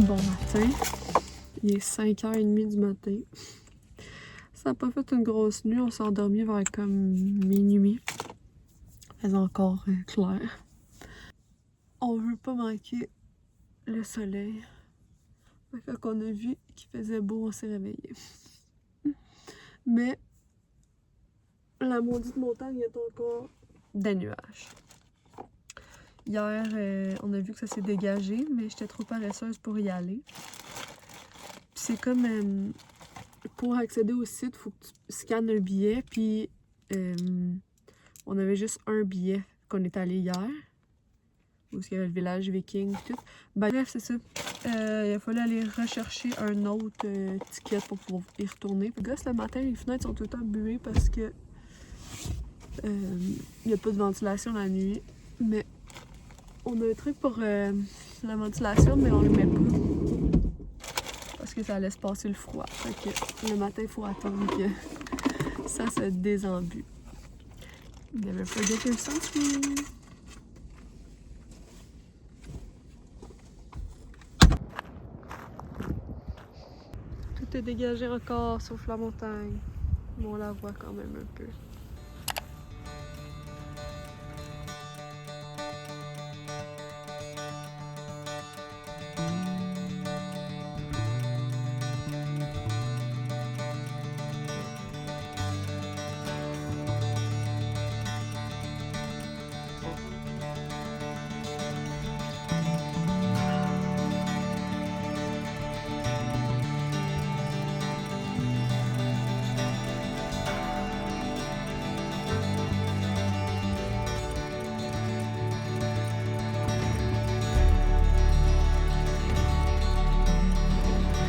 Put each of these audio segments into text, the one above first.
Bon matin, il est 5h30 du matin. Ça n'a pas fait une grosse nuit, on s'est endormi vers comme minuit. Il faisait encore clair. On veut pas manquer le soleil. Quand on a vu qu'il faisait beau, on s'est réveillé. Mais la maudite montagne est encore des nuages. Hier, on a vu que ça s'est dégagé, mais j'étais trop paresseuse pour y aller. Puis c'est comme pour accéder au site, il faut que tu scannes un billet, puis on avait juste un billet qu'on est allé hier, où il y avait le village viking et tout. Ben, bref, c'est ça. Il a fallu aller rechercher un autre ticket pour pouvoir y retourner. Le gosse, le matin, les fenêtres sont tout le temps buées parce que il n'y a pas de ventilation la nuit. Mais on a un truc pour la ventilation, mais on le met pas. Parce que ça laisse passer le froid. Fait que le matin, il faut attendre que ça se désembue. Never forget your sunscreen. Tout est dégagé encore, sauf la montagne. Mais on la voit quand même un peu.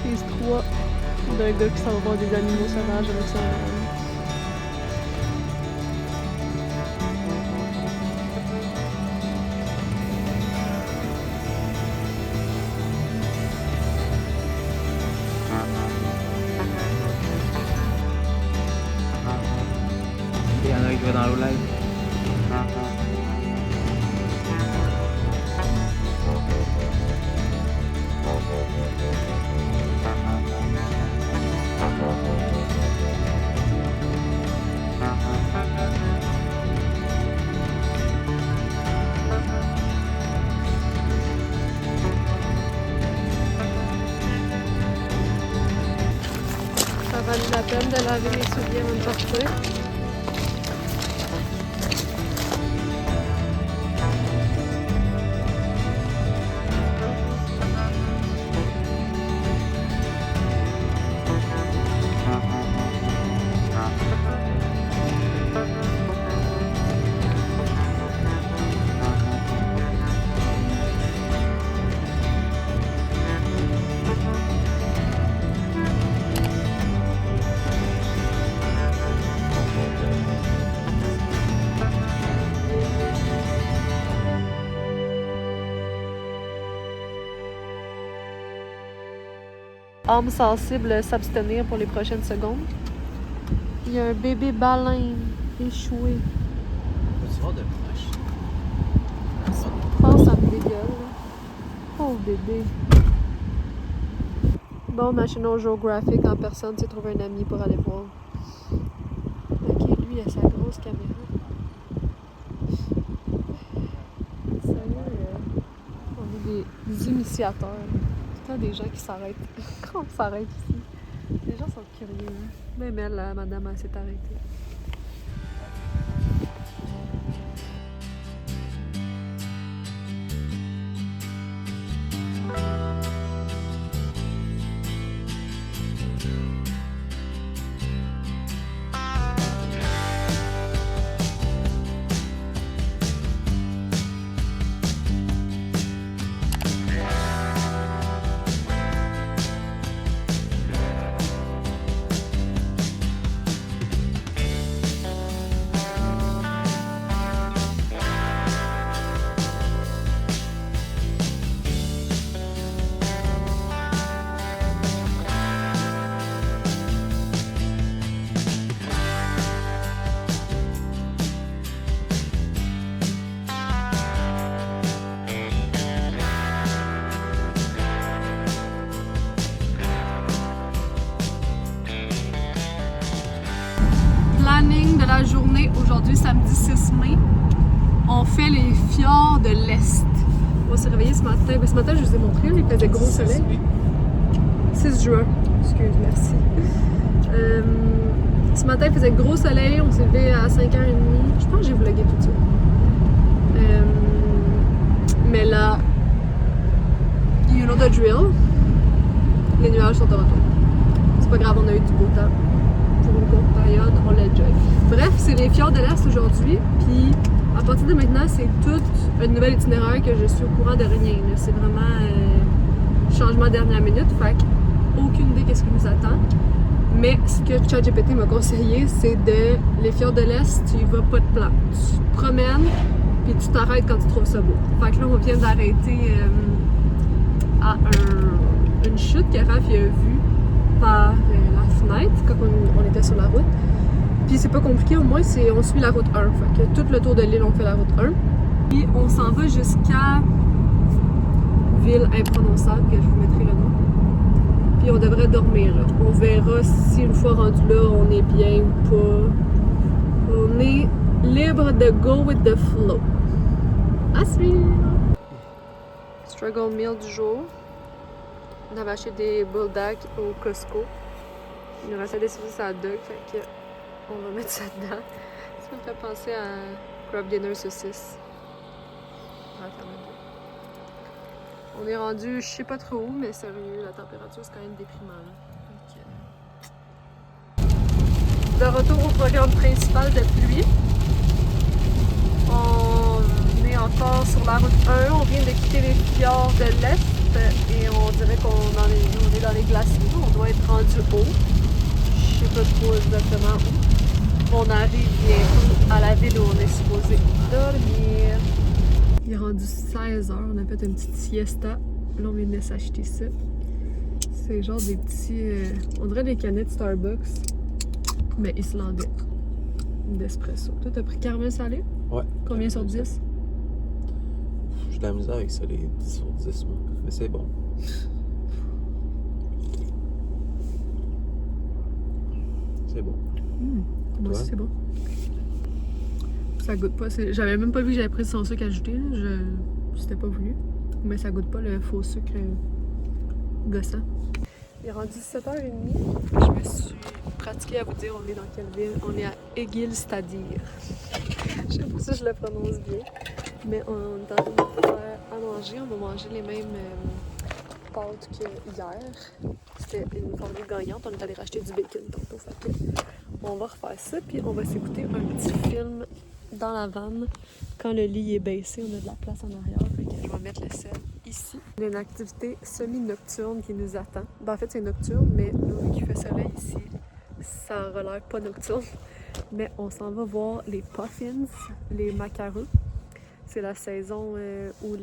Prise 3 d'un gars qui s'en va voir des animaux sauvages avec son âne. Il y en a qui va dans l'eau live. Ça valait la peine de laver les souliers avant de partir. Âme sensible, s'abstenir pour les prochaines secondes. Il y a un bébé baleine échoué. Tu vas de proche. Je pense que ça me dégueule. Pauvre bébé. Bon, National Geographic en personne s'est trouvé un ami pour aller voir. Ok, lui, il a sa grosse caméra. Sérieux, on est des initiateurs. Tout le temps des gens qui s'arrêtent. Quand on s'arrête ici, les gens sont curieux. Même elle, la madame, elle s'est arrêtée. la journée, aujourd'hui, samedi 6 mai, on fait les fjords de l'Est. On s'est réveillé ce matin. Ben, ce matin, je vous ai montré, il faisait gros soleil. 6 juin. Excuse, merci. Ce matin, il faisait gros soleil. On s'est levé à 5h30. Je pense que j'ai vlogué tout ça. Mais là, you know the drill. Les nuages sont de retour. C'est pas grave, on a eu du beau temps. Pour une courte période, on l'a enjoy. Bref, c'est les fjords de l'Est aujourd'hui. Puis à partir de maintenant, c'est tout un nouvel itinéraire que je suis au courant de rien. C'est vraiment changement dernière minute. Fait aucune idée qu'est-ce qui nous attend. Mais ce que ChatGPT m'a conseillé, c'est les fjords de l'Est, tu y vas pas de plan. Tu te promènes, puis tu t'arrêtes quand tu trouves ça beau. Fait que là, on vient d'arrêter à une chute que Raph a vue par la fenêtre quand on était sur la route. Puis c'est pas compliqué, au moins on suit la route 1. Fait que tout le tour de l'île, on fait la route 1. Puis on s'en va jusqu'à ville imprononçable, que je vous mettrai le nom. Puis on devrait dormir là. On verra si une fois rendu là, on est bien ou pas. On est libre de go with the flow. À suivre! Struggle meal du jour. On avait acheté des bulldogs au Costco. Il nous restait des saucisses à dog, fait que on va mettre ça dedans. Ça me fait penser à crab dinner saucisse. On va faire le deux. On est rendu, je sais pas trop où, mais sérieux, la température c'est quand même déprimant. De retour au programme principal de pluie. On est encore sur la route 1. On vient de quitter les fjords de l'Est et on dirait qu'on est dans les glaciers. On doit être rendu haut. Je sais pas trop exactement où. On arrive bientôt à la ville où on est supposé dormir. Il est rendu 16h, on a fait une petite siesta. Là, on vient de s'acheter ça. C'est genre des petits... on dirait des canettes Starbucks, mais islandais. D'espresso. Toi, t'as pris caramel salé? Ouais. Combien sur 10? J'ai de la misère avec ça, les 10 sur 10, moi. Mais c'est bon. C'est bon. Moi aussi, c'est bon. Ça goûte pas. J'avais même pas vu que j'avais pris sans sucre ajouté. C'était pas voulu. Mais ça goûte pas le faux sucre gossant. Il est rendu 7h30. Je me suis pratiquée à vous dire on est dans quelle ville. On est à Egilstadir. Je sais pas si je le prononce bien. Mais on est en train de faire à manger. On va manger les mêmes pâtes que hier. C'était une formule gagnante. On est allé racheter du bacon tantôt. Fait que on va refaire ça. Puis on va s'écouter un petit film dans la vanne. Quand le lit est baissé, on a de la place en arrière. Fait que je vais mettre le sel ici. Il y a une activité semi-nocturne qui nous attend. Ben, en fait, c'est nocturne, mais nous, vu qu'il fait soleil ici, ça a l'air pas nocturne. Mais on s'en va voir les puffins, les macarons. C'est la saison où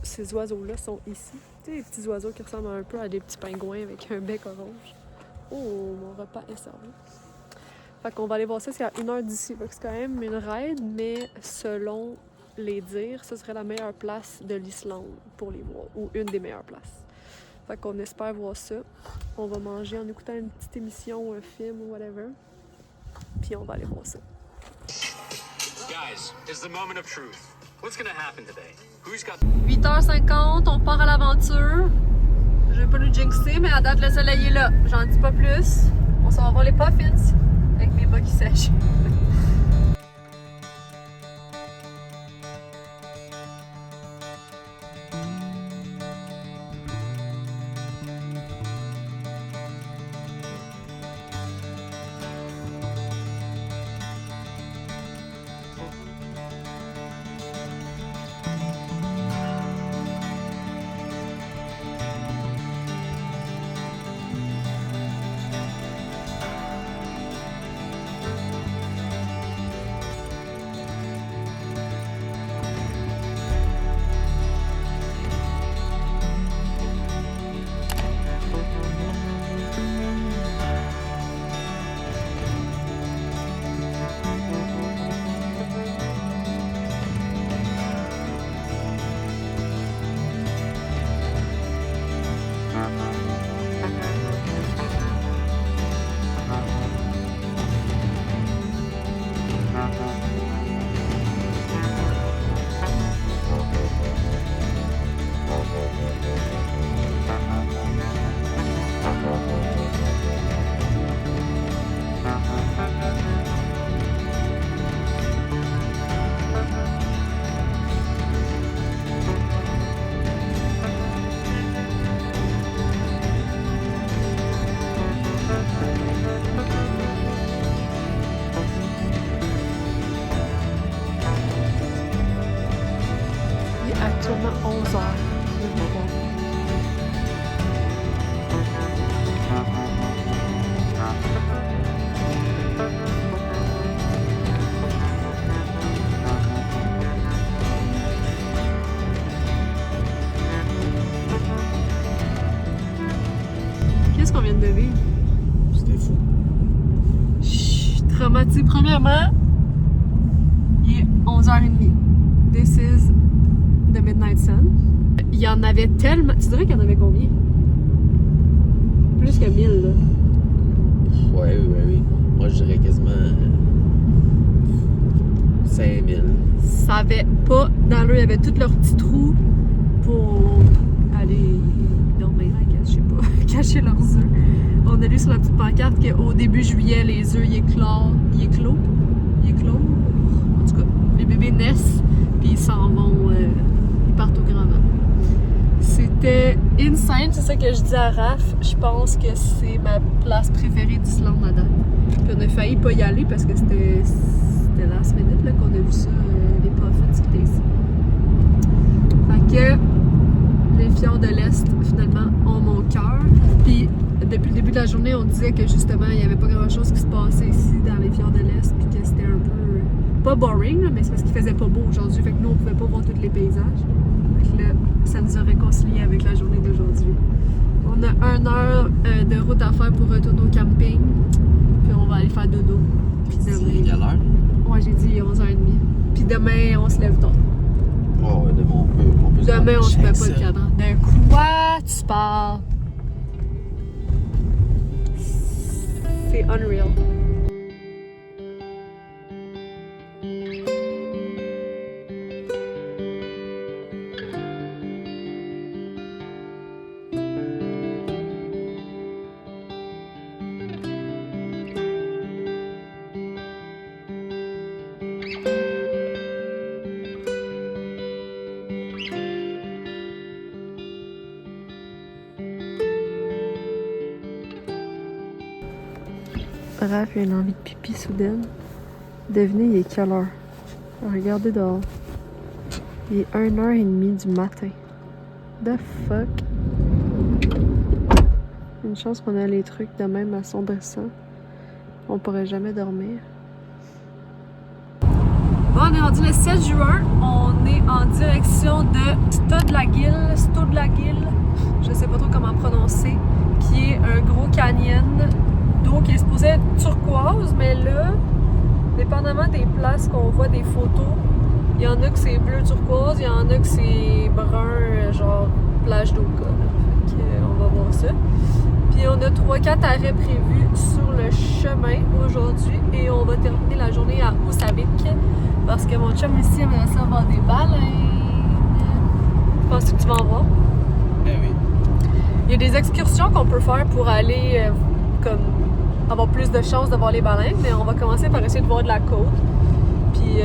ces oiseaux-là sont ici. Tu sais, les petits oiseaux qui ressemblent un peu à des petits pingouins avec un bec orange. Oh, mon repas est servi. Fait qu'on va aller voir ça, c'est à 1h d'ici. Fait que c'est quand même une raid, mais selon les dires, ce serait la meilleure place de l'Islande pour les voir, ou une des meilleures places. Fait qu'on espère voir ça. On va manger en écoutant une petite émission ou un film ou whatever. Puis on va aller voir ça. Guys, it's the moment of truth. What's gonna happen today? Who's got 8h50, on part à l'aventure. Je vais pas nous jinxer, mais à date, le soleil est là. J'en dis pas plus. On s'en va voir les puffins avec mes bas qui sèchent. qu'on vient de vivre. C'était fou. Je suis traumatisée. Premièrement, il est 11h30. This is the Midnight Sun. Il y en avait tellement. Tu dirais qu'il y en avait combien? Plus que 1000, là. Oui. Moi, je dirais quasiment 5000. Ça avait pas d'allure. Il y avait tous leurs petits trous pour aller dormir, je sais pas, cacher leurs œufs. On a lu sur la petite pancarte qu'au début juillet, les œufs, ils éclosent. En tout cas, les bébés naissent, puis ils s'en vont, ils partent au grand vent. C'était insane, c'est ça que je dis à Raph. Je pense que c'est ma place préférée d'Islande à date. Puis on a failli pas y aller parce que c'était last minute là, qu'on a vu ça, les Puffins qui étaient ici. Fait que les fjords de l'Est, finalement, ont mon cœur. Puis depuis le début de la journée, on disait que justement, il n'y avait pas grand-chose qui se passait ici dans les fjords de l'Est, puis que c'était un peu pas boring, là, mais c'est parce qu'il faisait pas beau aujourd'hui, fait que nous, on pouvait pas voir tous les paysages. Fait que là, ça nous a réconciliés avec la journée d'aujourd'hui. On a 1 heure de route à faire pour retourner au camping, puis on va aller faire dodo. Puis demain... Quelle heure? Ouais, j'ai dit 11h30. Puis demain, on se lève tôt. Oh, ouais, demain, on peut Demain, on se met pas ça. de cadran. De quoi tu parles? C'est unreal. Raph a une envie de pipi soudaine. Devinez, il est quelle heure? Regardez dehors. Il est 1h30 du matin. The fuck? Une chance qu'on a les trucs de même assombrissants. On pourrait jamais dormir. Bon, on est rendu le 7 juin. On est en direction de Stodlagill, je sais pas trop comment prononcer, qui est un gros canyon d'eau qui est supposé être turquoise, mais là, dépendamment des places qu'on voit des photos, il y en a que c'est bleu turquoise, il y en a que c'est brun, genre plage d'Oka. Fait on va voir ça. Puis on a 3-4 arrêts prévus sur le chemin aujourd'hui et on va terminer la journée à Husavik parce que mon chum ici aimerait ça avoir des baleines. Penses-tu que tu vas en voir? Ben oui. Il y a des excursions qu'on peut faire pour aller comme avoir plus de chances de voir les baleines, mais on va commencer par essayer de voir de la côte. Puis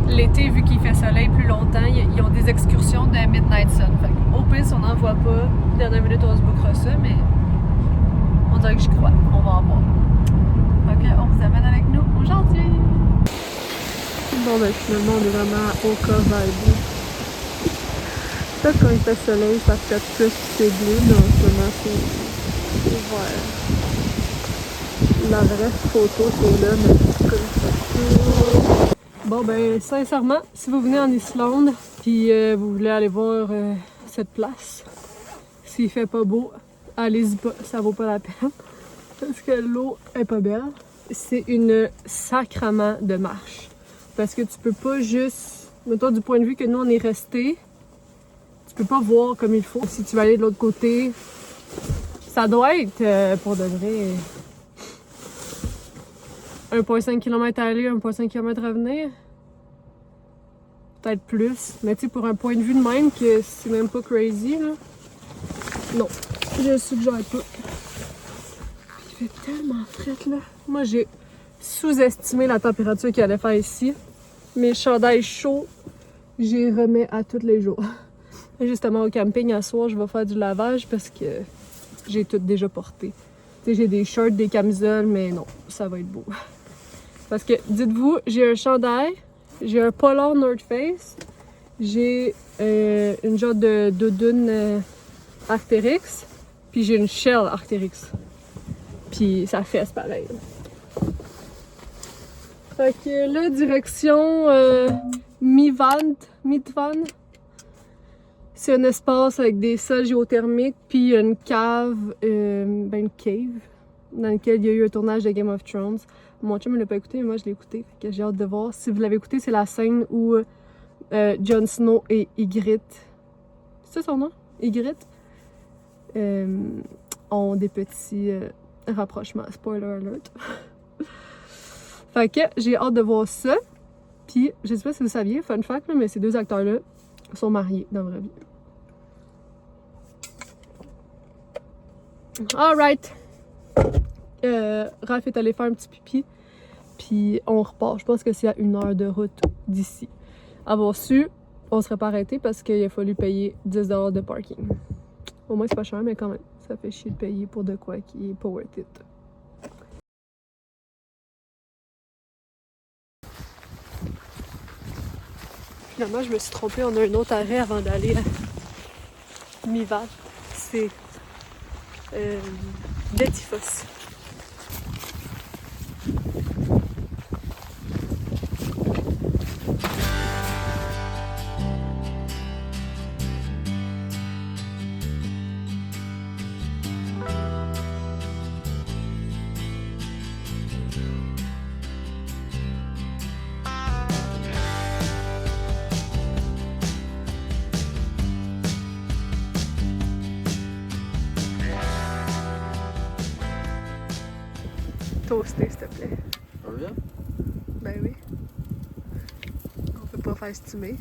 l'été, vu qu'il fait soleil plus longtemps, ils ont des excursions de Midnight Sun. Fait au pire, si on n'en voit pas, dernière minute, on se bookera ça, mais on dirait que j'y crois. On va en voir. Fait on vous amène avec nous aujourd'hui. Bon, ben finalement, on est vraiment à Oka vibe. Peut-être quand il fait soleil, ça fait plus c'est bleu, mais en ce moment, c'est vert. La vraie photo, c'est là, mais c'est comme ça. Bon, ben, sincèrement, si vous venez en Islande, puis vous voulez aller voir cette place, s'il fait pas beau, allez-y pas, ça vaut pas la peine. Parce que l'eau est pas belle. C'est une sacrament de marche. Parce que tu peux pas juste, mettons du point de vue que nous on est resté, tu peux pas voir comme il faut. Si tu vas aller de l'autre côté, ça doit être pour de vrai 1,5 km à aller, 1,5 km à venir. Peut-être plus. Mais tu sais, pour un point de vue de même, que c'est même pas crazy, là. Non, je suggère pas. Il fait tellement frais, là. Moi, j'ai sous-estimé la température qu'il allait faire ici. Mes chandails chauds, j'y remets à tous les jours. Justement, au camping, à soir, je vais faire du lavage parce que j'ai tout déjà porté. Tu sais, j'ai des shirts, des camisoles, mais non, ça va être beau. Parce que, dites-vous, j'ai un chandail, j'ai un polar North Face, j'ai une genre de doudoune Arc'teryx, puis j'ai une shell Arc'teryx. Puis ça fesse pareil. Fait que là, direction Midvan. C'est un espace avec des sols géothermiques, puis il y a une cave, une cave, dans laquelle il y a eu un tournage de Game of Thrones. Mon chum ne l'a pas écouté, mais moi je l'ai écouté, fait que j'ai hâte de voir. Si vous l'avez écouté, c'est la scène où Jon Snow et Ygritte, c'est ça son nom? Ygritte? Ont des petits rapprochements. Spoiler alert. Fait que j'ai hâte de voir ça. Puis, je sais pas si vous saviez, fun fact, là, mais ces deux acteurs-là sont mariés dans la vraie vie. Alright! Raph est allé faire un petit pipi. Puis, on repart. Je pense que c'est à 1 heure de route d'ici. Avoir su, on serait pas arrêté parce qu'il a fallu payer 10$ de parking. Au moins, c'est pas cher, mais quand même, ça fait chier de payer pour de quoi qui est pas worth it. Finalement, je me suis trompée. On a un autre arrêt avant d'aller à Mivat. C'est Détifos. Toasté, s'il te plaît. On revient? Ben oui. On peut pas faire stimer.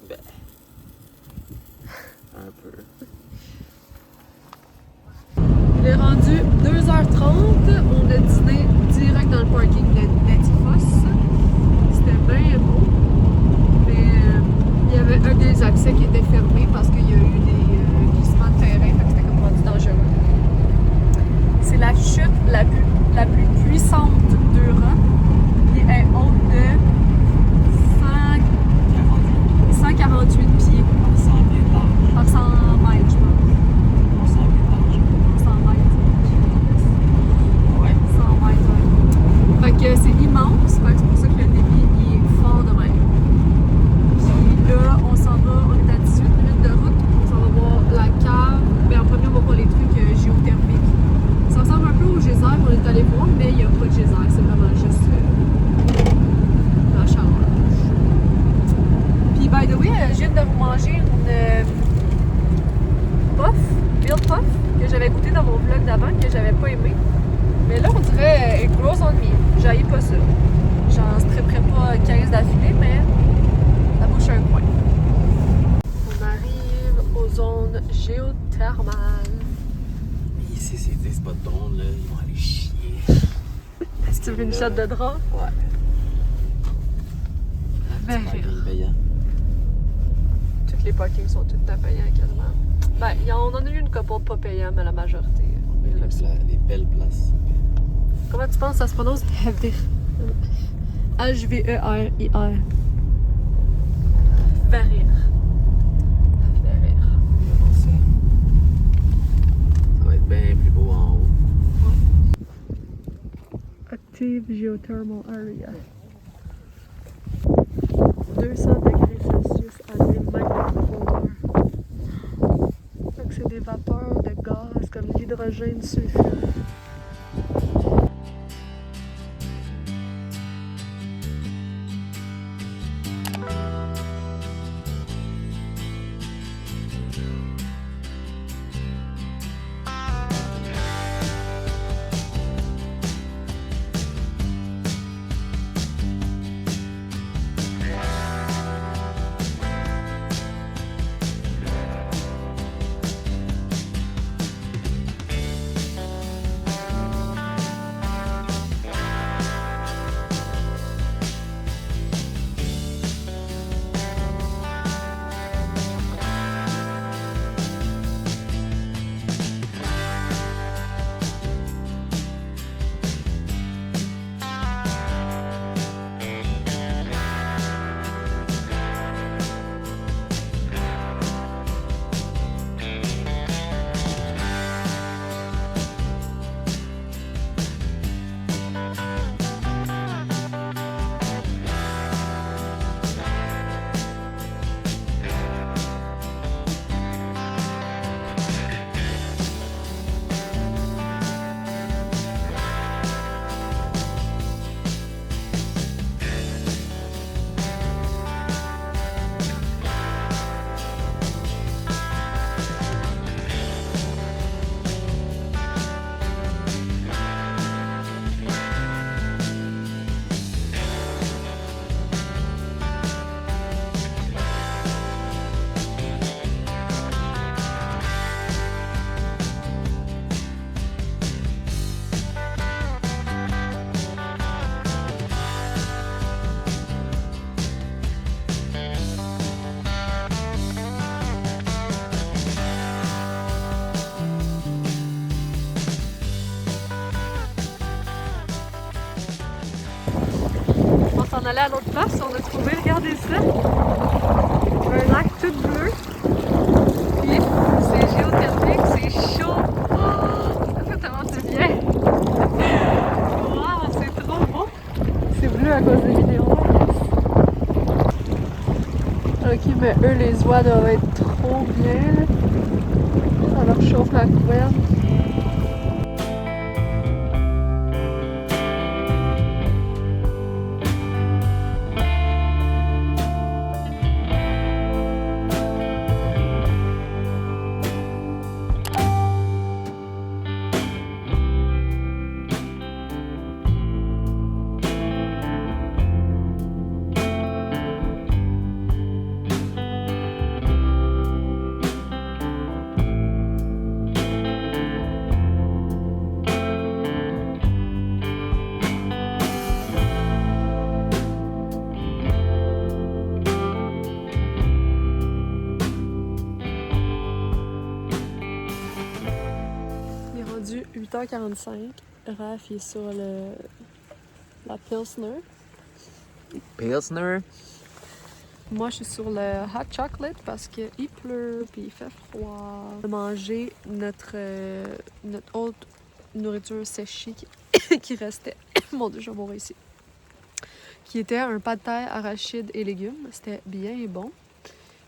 Ben. Un peu. Il est rendu 2h30. On a dîné direct dans le parking de Détifos. C'était bien beau. Mais il y avait un des accès qui était fermé parce qu'il y a eu des glissements de terrain. Fait que c'était comme rendu dangereux. C'est la chute la plus puissante d'Europe. Elle est haute de 148 pieds. Par 100 mètres, je pense. 100 mètres. Ouais. 100 mètres, ouais. Fait que c'est immense. Fait que c'est pour ça que le débit il est fort de même. Puis là, on s'en va, on est à 18 minutes de route. On s'en va voir la cave. Ben, en premier, on va voir les trucs géothermiques. Ça ressemble un peu au geyser qu'on est allé voir, mais il n'y a pas de geyser, c'est vraiment juste la chaleur. Puis, by the way, je viens de vous manger une Bill Puff, que j'avais goûté dans mon vlog d'avant, que j'avais pas aimé. Mais là, on dirait it grows on me. J'haïs pas ça. J'en stripperais pas 15 d'affilée, mais ça bouche un coin. On arrive aux zones géothermales. Ici, c'est des spots d'onde, là. Ils vont aller chier. Est-ce que tu veux une shot de drap? Ouais. Ben, Payant. tous les parkings sont tous payants quasiment. Ben, on en a eu une couple pas payants, mais la majorité. Les belles places. Comment tu penses que ça se prononce? H-V-E-R-I-R. Verrir. Verrir. Ça va être bien plus beau en haut. Active Geothermal Area. 200 degrés Celsius à 1000 mètres de profondeur. Donc c'est des vapeurs de gaz comme l'hydrogène sulfureux. s'en aller à l'autre place. On a trouvé, regardez ça. Un lac tout bleu. Puis c'est géothermique, c'est chaud. Oh, ça fait tellement du bien. Wow, c'est trop beau. C'est bleu à cause des vidéos. Ok, mais eux, les oies doivent être trop bien. Là. Ça leur chauffe la couenne. Il est rendu 8h45. Raph il est sur la Pilsner. Pilsner. Moi, je suis sur le hot chocolate parce qu'il pleut puis il fait froid. On a mangé notre autre nourriture séchée qui restait. Mon Dieu, je vais mourir ici. Qui était un pad thai, arachides et légumes. C'était bien et bon.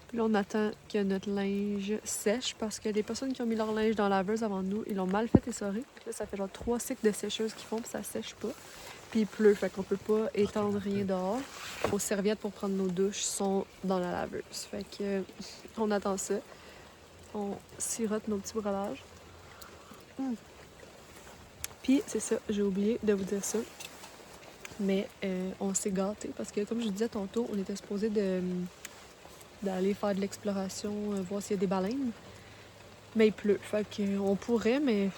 Puis là, on attend que notre linge sèche parce que les personnes qui ont mis leur linge dans la laveuse avant nous, ils l'ont mal fait essorer. Puis là, ça fait genre 3 cycles de sécheuse qu'ils font puis ça sèche pas. Puis il pleut, fait qu'on peut pas étendre rien dehors. Nos serviettes pour prendre nos douches sont dans la laveuse. Fait que on attend ça. On sirote nos petits breuvages. Puis c'est ça, j'ai oublié de vous dire ça. Mais on s'est gâtés parce que comme je disais tantôt, on était supposé d'aller faire de l'exploration, voir s'il y a des baleines. Mais il pleut. Fait qu'on pourrait, mais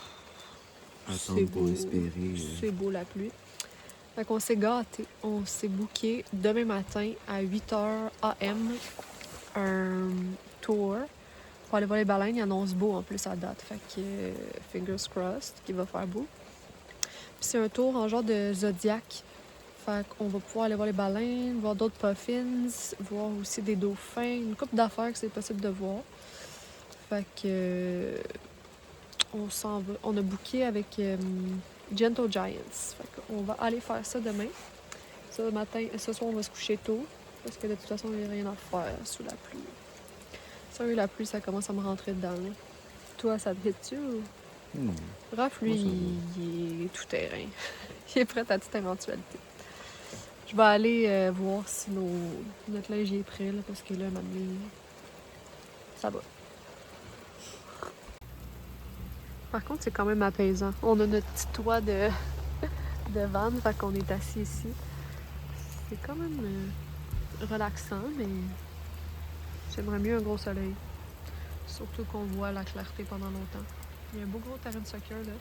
Attendre pour espérer. C'est beau la pluie. Fait qu'on s'est gâtés. On s'est booké demain matin à 8h AM un tour pour aller voir les baleines. Il annonce beau en plus à date. Fait que fingers crossed qu'il va faire beau. Puis c'est un tour en genre de zodiaque. Fait qu'on va pouvoir aller voir les baleines, voir d'autres puffins, voir aussi des dauphins, une couple d'affaires que c'est possible de voir. Fait que on s'en va. On a booké avec Gentle Giants. Fait qu'on va aller faire ça demain. Ce soir, on va se coucher tôt. Parce que de toute façon, il n'y a rien à faire sous la pluie. Sérieux, la pluie, ça commence à me rentrer dedans. Là. Toi, ça te hit-tu ou... Raph, lui, il est tout terrain. Il est prêt à toute éventualité. Je vais aller voir si notre linge est prêt, là, parce que là, maintenant, ça va. Par contre, c'est quand même apaisant. On a notre petit toit de van, fait qu'on est assis ici. C'est quand même relaxant, mais j'aimerais mieux un gros soleil. Surtout qu'on voit la clarté pendant longtemps. Il y a un beau gros terrain de soccer, là.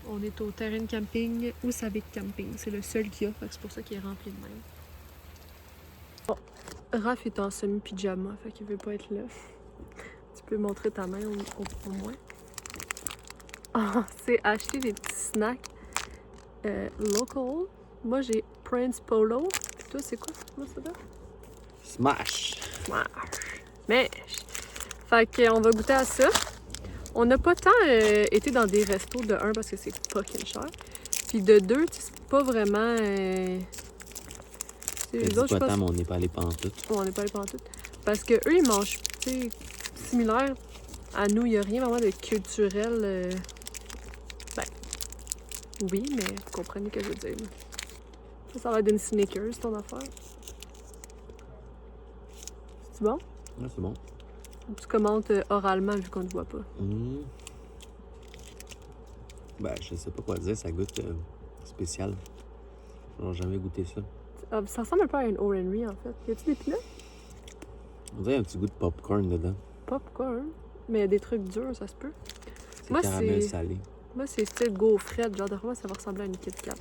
On est au terrain de camping Ousavik Camping. C'est le seul qu'il y a, fait que c'est pour ça qu'il est rempli de même. Bon, Raph est en semi-pyjama, fait qu'il veut pas être là. Tu peux montrer ta main au moins. Ah, c'est acheter des petits snacks local. Moi, j'ai Prince Polo. Puis toi, c'est quoi? Comment ça va? Smash! Smash! Smash! Fait qu'on va goûter à ça. On n'a pas tant été dans des restos de 1 parce que c'est fucking cher. Puis de 2, c'est pas vraiment... Les autres, pas tant, mais on n'est pas allé pantoute. On n'est pas allé pantoute. Parce que eux, ils mangent, tu sais, similaire à nous. Il n'y a rien vraiment de culturel. Ben, oui, mais vous comprenez ce que je veux dire. Ça va être une Snickers, ton affaire. C'est bon? Ouais, c'est bon. Tu commentes oralement vu qu'on ne te voit pas. Ben, je sais pas quoi dire, ça goûte spécial. J'ai jamais goûté ça. Ça ressemble un peu à une O'Henry en fait. Y a-tu des peanuts? On dirait un petit goût de popcorn dedans. Popcorn? Mais il y a des trucs durs, ça se peut. C'est Moi, caramel salé. Moi, c'est style gaufrette. Genre, de vraiment, ça va ressembler à une Kit Kat.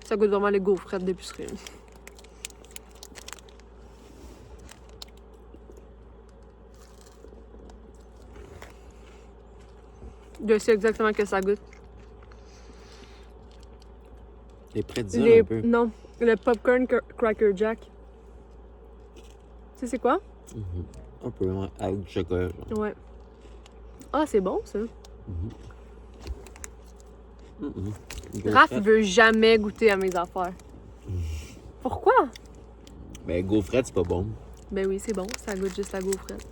Ça goûte vraiment les gaufrettes d'épicerie. Je sais exactement que ça goûte. Les pretzels un peu. Non, le popcorn Cracker Jack. Tu sais c'est quoi? Un peu, ouais, avec du chocolat. Genre. Ouais. Ah, c'est bon, ça. Raph veut jamais goûter à mes affaires. Pourquoi? Ben, gaufrette, c'est pas bon. Ben oui, c'est bon. Ça goûte juste la gaufrette.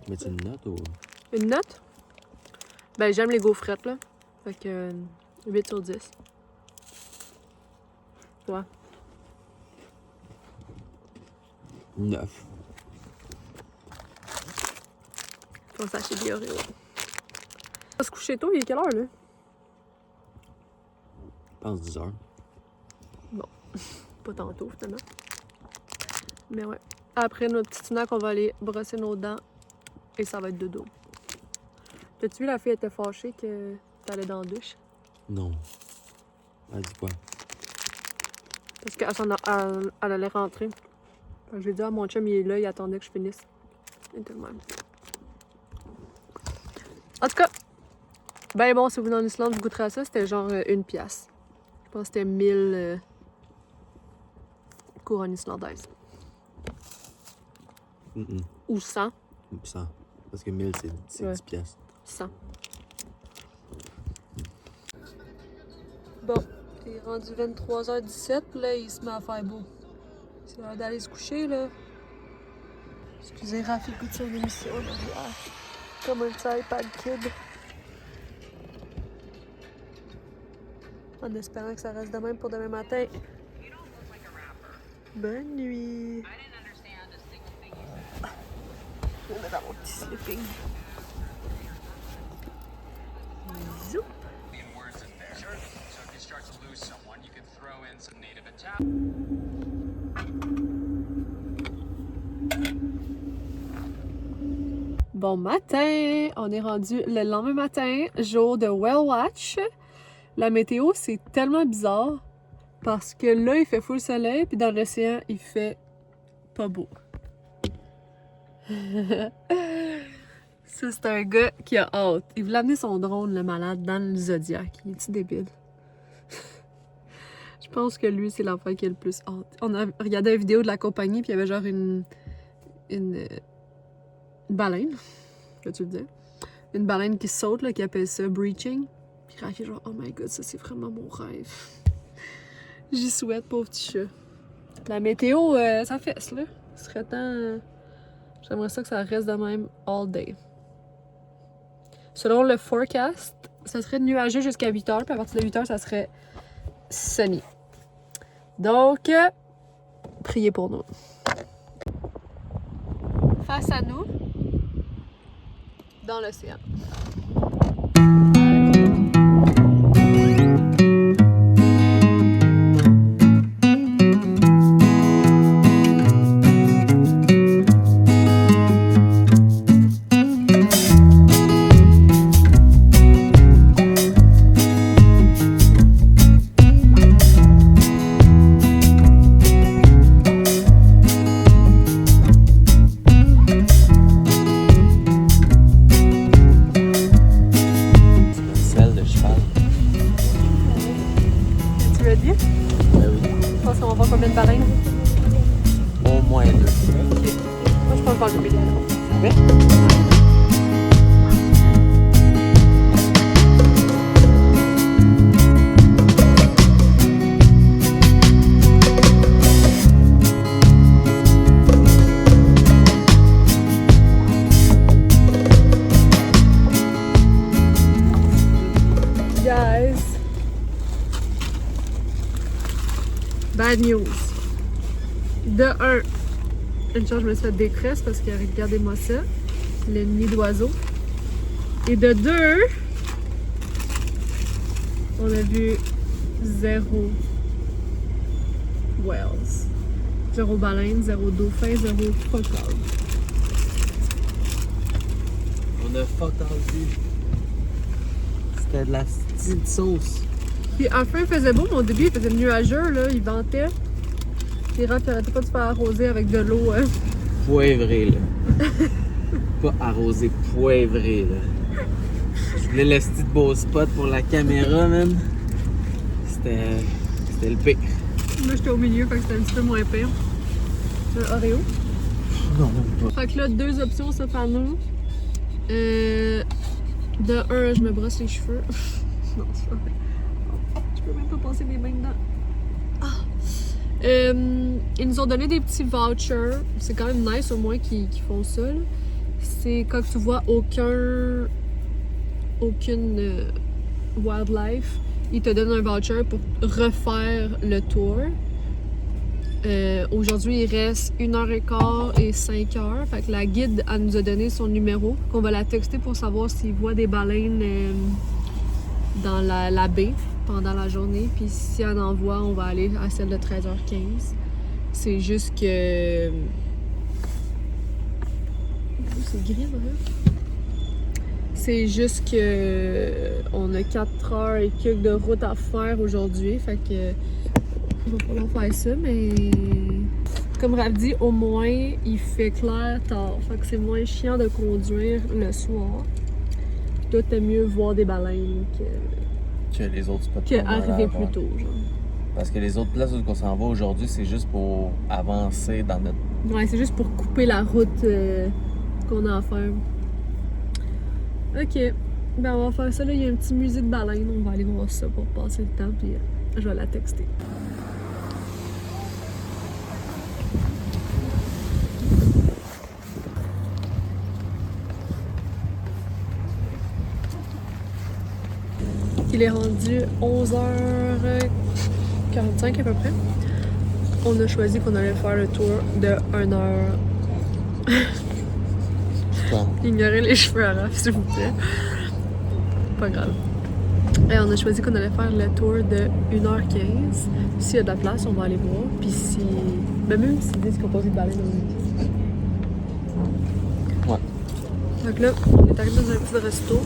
Mais c'est une note ou. Une note? Ben, j'aime les gaufrettes, là. Fait que 8 sur 10. Toi? 9. On s'achète des Oreos. On va se coucher tôt, il est quelle heure, là? Je pense 10 heures. Bon, pas tantôt, finalement. Mais ouais. Après notre petit snack, on va aller brosser nos dents et ça va être dodo. T'as-tu vu, la fille était fâchée que t'allais dans la douche? Non. Elle dit quoi? Parce qu'elle allait rentrer. J'ai dit à mon chum, il est là, il attendait que je finisse. Et tout de même. En tout cas, ben bon, si vous venez en Islande, vous goûterez à ça. C'était genre 1 pièce. Je pense que c'était 1000 couronnes islandaises. Ou 100. 100. Parce que 1000, c'est Ouais. 10 piastres. 100. Bon, il est rendu 23h17, puis là, il se met à faire beau. C'est l'heure d'aller se coucher, là. Excusez, Raph, écoute son émission, là. Ah, comme un petit iPad kid. En espérant que ça reste de même pour demain matin. Bonne nuit. Je vais me mettre dans mon petit sleeping. Bisous. Words in there. Sure. So if you start to lose someone, you can throw in some native Italian. Bon matin! On est rendu le lendemain matin, jour de Whale Watch. La météo, c'est tellement bizarre parce que là, il fait full soleil, puis dans l'océan, il fait pas beau. Ça, c'est un gars qui a hâte. Il voulait amener son drone, le malade, dans le Zodiac. Il est-tu débile? Je pense que lui, c'est l'enfant qui a le plus hâte. On a regardé une vidéo de la compagnie, puis il y avait genre une baleine, peux-tu le dire? Une baleine qui saute, là, qui appelle ça breaching. Puis Raph est genre, oh my god, ça c'est vraiment mon rêve. J'y souhaite, pauvre petit chat. La météo, ça fesse, là. Ce serait temps. J'aimerais ça que ça reste de même all day. Selon le forecast, ça serait nuageux jusqu'à 8h, puis à partir de 8h, ça serait sunny. Donc, priez pour nous. Face à nous, dans l'océan. Combien de baleines? Au moins 2. Moi, je pense pas que je vais le Ouais. Guys. Bad news. De 1, une chance, je me suis fait détresse parce que regardez-moi ça, le nid d'oiseau. Et de 2, on a vu 0 whales. 0 baleine, 0 dauphin, 0 crocodile. On a fuck all vu. C'était de la petite sauce. Puis à la fin, il faisait beau, mais au début, il faisait nuageux, là. Il ventait. Les rats qui arrêtaient pas de se faire arroser avec de l'eau. Poivré, là. Pas arrosé, poivré, là. Je voulais le petit beau spot pour la caméra, man. C'était le pire. Moi, j'étais au milieu, fait que c'était un petit peu moins pire. Un Oreo. Non, même pas. Fait que là, 2 options s'offrent à nous. De un, je me brosse les cheveux. Non, c'est pas vrai. Je peux même pas passer mes mains dedans. Ils nous ont donné des petits vouchers. C'est quand même nice au moins qu'ils font ça. Là. C'est quand tu vois aucune wildlife, ils te donnent un voucher pour refaire le tour. Aujourd'hui, il reste 1h15 et 5h. Fait que la guide, elle nous a donné son numéro. Qu'on va la texter pour savoir s'il voit des baleines dans la baie pendant la journée. Puis si elle en voit, on va aller à celle de 13h15. C'est juste que... C'est gris, là. C'est juste que on a 4 heures et quelques de route à faire aujourd'hui. Fait que... Il va falloir faire ça, mais comme Raph dit, au moins il fait clair tard. Fait que c'est moins chiant de conduire le soir. Toi, t'aimes mieux voir des baleines Que les autres spots. que arriver plus tôt, genre. Parce que les autres places où on s'en va aujourd'hui, c'est juste pour avancer dans notre. Ouais, c'est juste pour couper la route qu'on a à faire. Ok, ben on va faire ça là. Il y a un petit musée de baleines. On va aller voir ça pour passer le temps, puis je vais la texter. Il est rendu 11h45 à peu près. On a choisi qu'on allait faire le tour de 1 heure. Ignorez les cheveux à Raph, s'il vous plaît. Pas grave. Et on a choisi qu'on allait faire le tour de 1h15. S'il y a de la place, on va aller voir. Puis si... Ben même s'ils disent qu'on pose de baleine, Ouais. Donc là, on est arrivé dans un petit resto.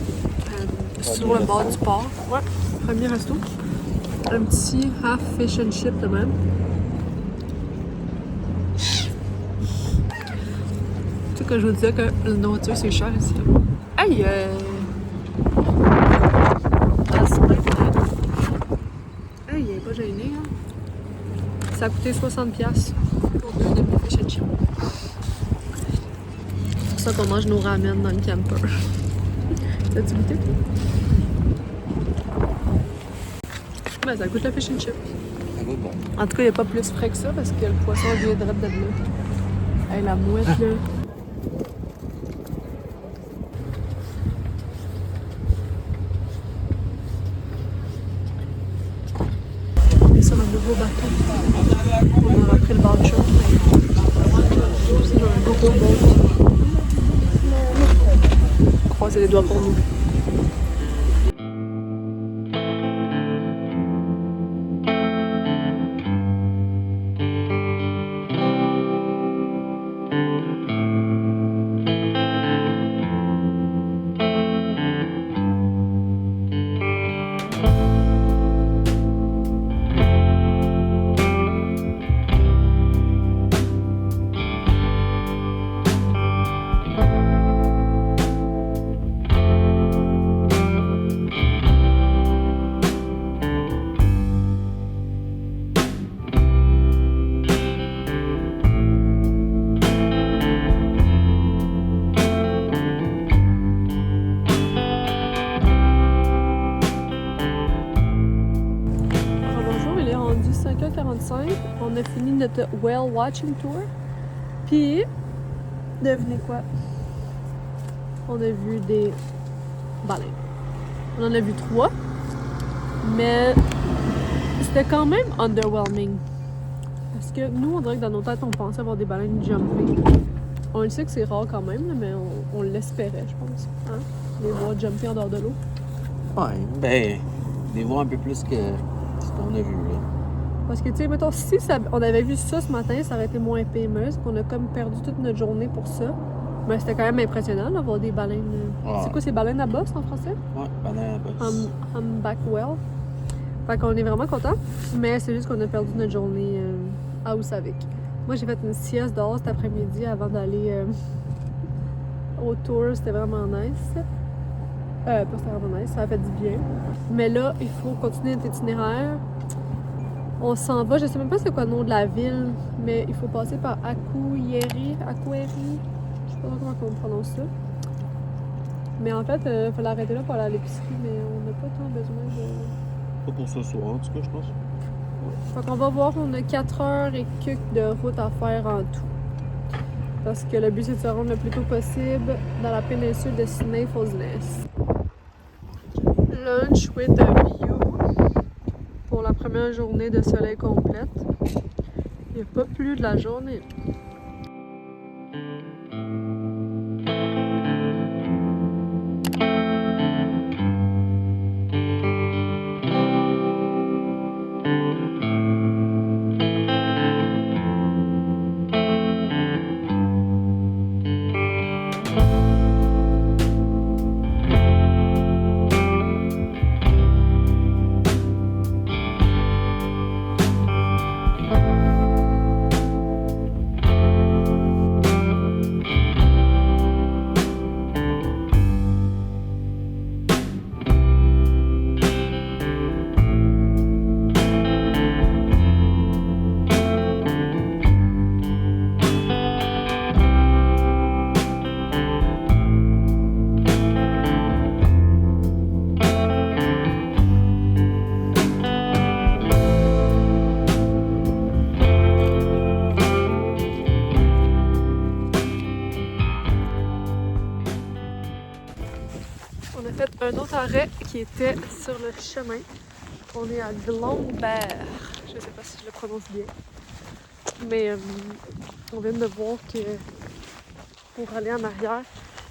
Sur le bord du port. Ouais. Premier resto. Un petit half fish and chip de même. Tu sais que je vous disais que la nourriture c'est cher ici. Hey! Hey, il est pas gêné, hein? Ça a coûté 60$ pour 2 demi-fish and chip. C'est pour ça qu'on mange nos ramen dans le camper. T'as-tu goûté? Ben, ça goûte le fish and chip. Ça goûte bon. En tout cas, il n'y a pas plus frais que ça parce que le poisson vient direct de là. Hey, la mouette, là. On est sur un nouveau bateau. On a repris le voucher. C'est dans un gros boat. Croisez les doigts pour nous. On a fini notre whale watching tour. Puis, devinez quoi? On a vu des baleines. On en a vu 3. Mais c'était quand même underwhelming. Parce que nous, on dirait que dans nos têtes, on pensait avoir des baleines jumping. On le sait que c'est rare quand même, mais on l'espérait, je pense. Hein? Les voir jumper en dehors de l'eau. Ouais, ben, des voir un peu plus que ce qu'on a vu, là. Parce que, tu sais, mettons, si on avait vu ça ce matin, ça aurait été moins PME, qu'on a comme perdu toute notre journée pour ça. Mais c'était quand même impressionnant d'avoir des baleines. Ouais. C'est quoi ces baleines à bosse en français? Ouais, baleine à bosse. Humpback whale. Fait qu'on est vraiment contents, mais c'est juste qu'on a perdu notre journée à Husavik. Moi, j'ai fait une sieste dehors cet après-midi avant d'aller au tour. C'était vraiment nice. Pas c'était vraiment nice, ça a fait du bien. Mais là, il faut continuer notre itinéraire. On s'en va, je sais même pas c'est quoi le nom de la ville, mais il faut passer par Akureyri. Je sais pas comment on prononce ça. Mais en fait, il fallait arrêter là pour aller à l'épicerie, mais on n'a pas tant besoin de... Pas pour ce soir, en tout cas, je pense. Fait qu'on va voir, on a 4 heures et quelques de route à faire en tout. Parce que le but, c'est de se rendre le plus tôt possible dans la péninsule de Snæfellsnes. Lunch with a view pour la première journée de soleil complète. Il n'y a pas plus de la journée. On a fait un autre arrêt qui était sur le chemin. On est à Glomberg. Je sais pas si je le prononce bien. Mais on vient de voir que pour aller en arrière,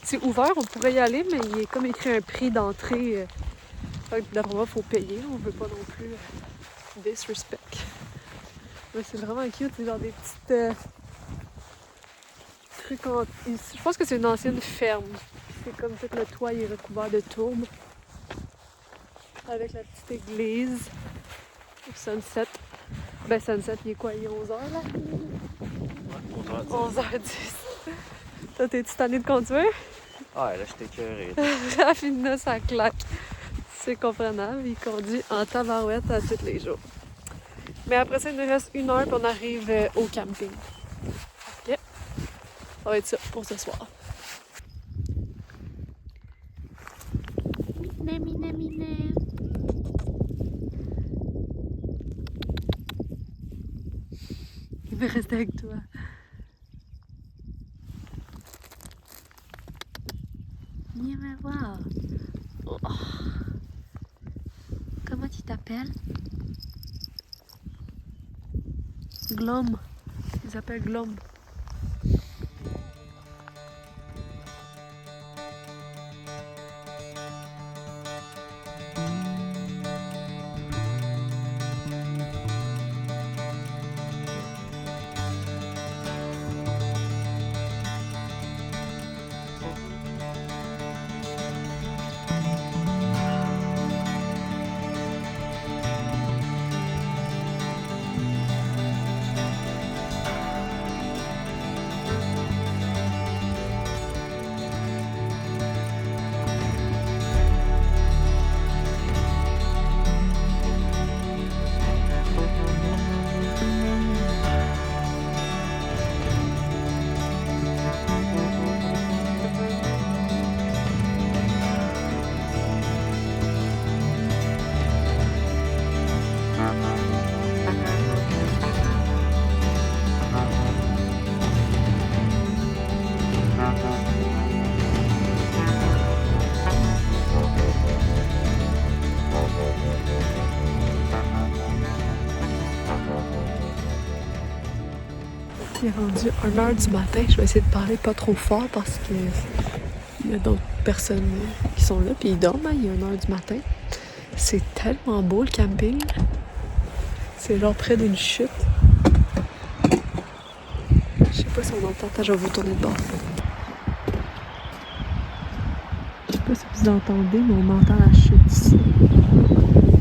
c'est ouvert, on pourrait y aller, mais il est comme écrit un prix d'entrée. D'après moi, il faut payer. On veut pas non plus disrespect. Mais c'est vraiment cute, c'est genre des petites trucs en... Je pense que c'est une ancienne ferme. C'est comme tout le toit il est recouvert de tourbe. Avec la petite église. Sunset. Ben Sunset, il est quoi? Il est 11h là? Ouais, 11h10. Toi, t'es-tu tanné de conduire? Ouais, là, j'étais écœuré. Rapidement, ça claque. C'est comprenable, il conduit en tabarouette à tous les jours. Mais après ça, il nous reste 1 heure et on arrive au camping. Ok? Ça va être ça pour ce soir. Mine. Il veut rester avec toi. Viens me voir. Oh. Comment tu t'appelles? Glom. Il s'appelle Glom. Il est rendu 1h du matin. Je vais essayer de parler pas trop fort parce que il y a d'autres personnes qui sont là puis ils dorment. Il est 1h du matin. C'est tellement beau le camping. C'est genre près d'une chute. Je sais pas si on entend. Attends, je vais vous tourner de bord. pas si vous entendez, mais on entend la chute ici.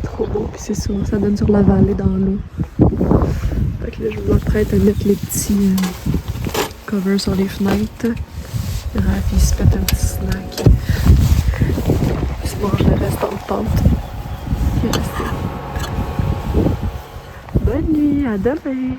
Trop beau, puis c'est ça donne sur la vallée dans l'eau. Fait que là, je m'apprête à mettre les petits covers sur les fenêtres. Raph, il se pète un petit snack. Il se mange le reste en pente. Qui est resté. Bonne nuit, à demain!